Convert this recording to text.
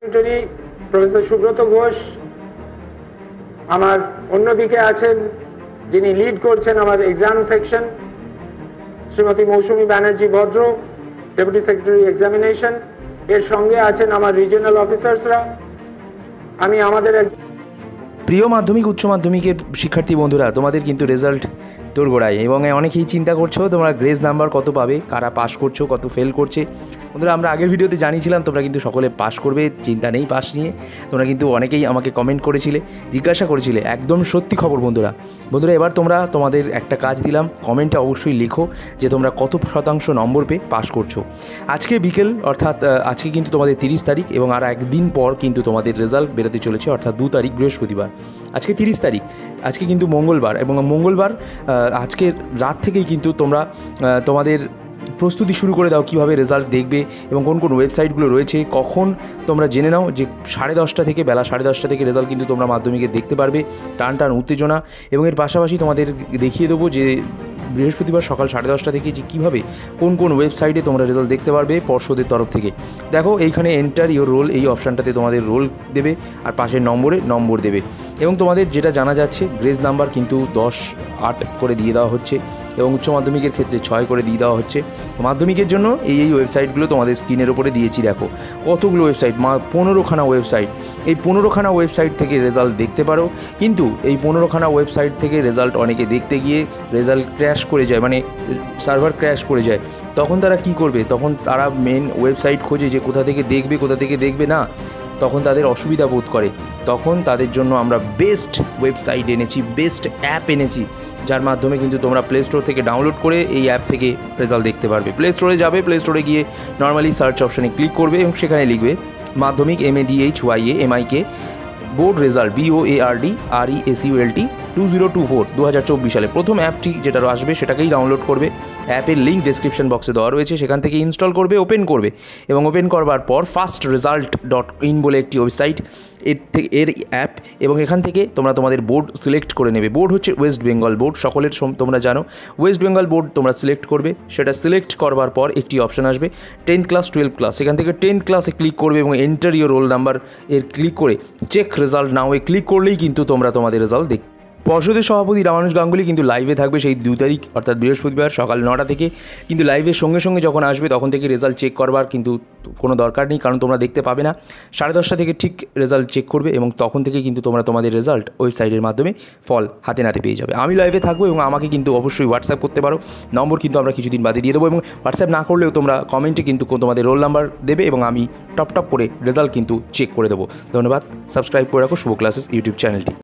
Secretary professor Subrata Ghosh, আমার অন্যদিকে আছেন যিনি লিড করছেন আমার এক্সাম সেকশন, শ্রীমতী মৌসুমী ব্যানার্জি ভদ্র, ডেপুটি সেক্রেটারি এক্সামিনেশন। এর সঙ্গে আছেন আমার রিজিওনাল অফিসার্সরা। আমি আমাদের প্রিয় মাধ্যমিক উচ্চ মাধ্যমিকের শিক্ষার্থী বন্ধুরা, তোমাদের কিন্তু রেজাল্ট তোড়গোড়ায় এবং অনেকেই চিন্তা করছো তোমরা গ্রেস নাম্বার কত পাবে, কারা পাস করছো, কত ফেল করছে। বন্ধুরা, আমরা আগের ভিডিওতে জানিয়েছিলাম তোমরা কিন্তু সকলে পাস করবে, চিন্তা নেই পাস নিয়ে। তোমরা কিন্তু অনেকেই আমাকে কমেন্ট করেছিলে, জিজ্ঞাসা করেছিলে, একদম সত্যি খবর বন্ধুরা। এবার তোমরা তোমাদের একটা কাজ দিলাম, কমেন্টে অবশ্যই লিখো যে তোমরা কত শতাংশ নম্বর পেয়ে পাস করছো। আজকে বিকেল অর্থাৎ আজকে কিন্তু তোমাদের 30 তারিখ এবং আর একদিন পর কিন্তু তোমাদের রেজাল্ট বেরোতে চলেছে, অর্থাৎ 2 তারিখ বৃহস্পতিবার। আজকে 30 তারিখ, আজকে কিন্তু মঙ্গলবার, এবং মঙ্গলবার আজকে রাত থেকেই কিন্তু তোমরা তোমাদের প্রস্তুতি শুরু করে দাও কীভাবে রেজাল্ট দেখবে এবং কোন কোন ওয়েবসাইটগুলো রয়েছে। কখন তোমরা জেনে নাও যে বেলা 10:30 থেকে রেজাল্ট কিন্তু তোমরা মাধ্যমিকে দেখতে পারবে। টান উত্তেজনা, এবং এর পাশাপাশি তোমাদের দেখিয়ে দেবো যে বৃহস্পতিবার সকাল 10:30 থেকে যে কীভাবে কোন কোন ওয়েবসাইটে তোমরা রেজাল্ট দেখতে পারবে পর্ষদের তরফ থেকে। দেখো, এইখানে এন্টার ইওর রোল, এই অপশানটাতে তোমাদের রোল দেবে আর পাশের নম্বরে নম্বর দেবে। এবং তোমাদের যেটা জানা যাচ্ছে, গ্রেস নাম্বার কিন্তু 10-8 করে দিয়ে দেওয়া হচ্ছে এবং উচ্চ মাধ্যমিকের ক্ষেত্রে 6 করে দিয়ে দেওয়া হচ্ছে। মাধ্যমিকের জন্য এই ওয়েবসাইটগুলো তোমাদের স্ক্রিনের ওপরে দিয়েছি। দেখো কতগুলো ওয়েবসাইট, 15খানা ওয়েবসাইট। এই 15খানা ওয়েবসাইট থেকে রেজাল্ট দেখতে পারো, কিন্তু এই 15খানা ওয়েবসাইট থেকে রেজাল্ট অনেকে দেখতে গিয়ে রেজাল্ট ক্র্যাশ করে যায়, মানে সার্ভার ক্র্যাশ করে যায়। তখন তারা কি করবে? তখন তারা মেন ওয়েবসাইট খোঁজে যে কোথা থেকে দেখবে না, তখন তাদের অসুবিধা বোধ করে। তখন তাদের জন্য আমরা বেস্ট ওয়েবসাইট এনেছি, বেস্ট অ্যাপ এনেছি, যার মাধ্যমে কিন্তু তোমরা প্লে স্টোর থেকে ডাউনলোড করে এই অ্যাপ থেকে রেজাল্ট দেখতে পারবে। প্লে স্টোরে যাবে, প্লে স্টোরে গিয়ে নর্মালি সার্চ অপশানে ক্লিক করবে এবং সেখানে লিখবে মাধ্যমিক MADHYAMIK board result BOARD RESULT 2024 সালে প্রথম অ্যাপটি যেটা আসবে সেটাকেই ডাউনলোড করবে। অ্যাপের লিঙ্ক ডেসক্রিপশন বক্সে দেওয়া রয়েছে, সেখান থেকে ইনস্টল করবে, ওপেন করবে এবং ওপেন করবার পর fastresult.in বলে একটি ওয়েবসাইট, এর অ্যাপ, এবং এখান থেকে তোমরা তোমাদের বোর্ড সিলেক্ট করে নেবে। বোর্ড হচ্ছে ওয়েস্ট বেঙ্গল বোর্ড, সকলের তোমরা জানো ওয়েস্ট বেঙ্গল বোর্ড তোমরা সিলেক্ট করবে। সেটা সিলেক্ট করবার পর একটি অপশান আসবে 10th ক্লাস 12th ক্লাস, সেখান থেকে 10th ক্লাসে ক্লিক করবে এবং এন্টার ইওর রোল নাম্বার এর ক্লিক করে চেক রেজাল্ট নাও এ ক্লিক করলেই কিন্তু তোমরা তোমাদের রেজাল্ট দেখবে। পর্ষদের সভাপতি রামানুজ গাঙ্গুলি কিন্তু লাইভে থাকবে সেই 2 তারিখ অর্থাৎ বৃহস্পতিবার সকাল 9টা থেকে। কিন্তু লাইভের সঙ্গে সঙ্গে যখন আসবে তখন থেকে রেজাল্ট চেক করবার কিন্তু কোনো দরকার নেই, কারণ তোমরা দেখতে পাবে না। 10:30 থেকে ঠিক রেজাল্ট চেক করবে এবং তখন থেকে কিন্তু তোমরা তোমাদের রেজাল্ট ওয়েবসাইটের মাধ্যমে ফল হাতে নাতে পেয়ে যাবে। আমি লাইভে থাকবো এবং আমাকে কিন্তু অবশ্যই হোয়াটসঅ্যাপ করতে পারো, নম্বর কিন্তু আমরা কিছুদিন বাদে দিয়ে দেবো। এবং হোয়াটসঅ্যাপ না করলেও তোমরা কমেন্টে কিন্তু তোমাদের রোল নাম্বার দেবে এবং আমি টপ করে রেজাল্ট কিন্তু চেক করে দেবো। ধন্যবাদ। সাবস্ক্রাইব করে রাখো শুভ ক্লাসেস ইউটিউব চ্যানেলটি।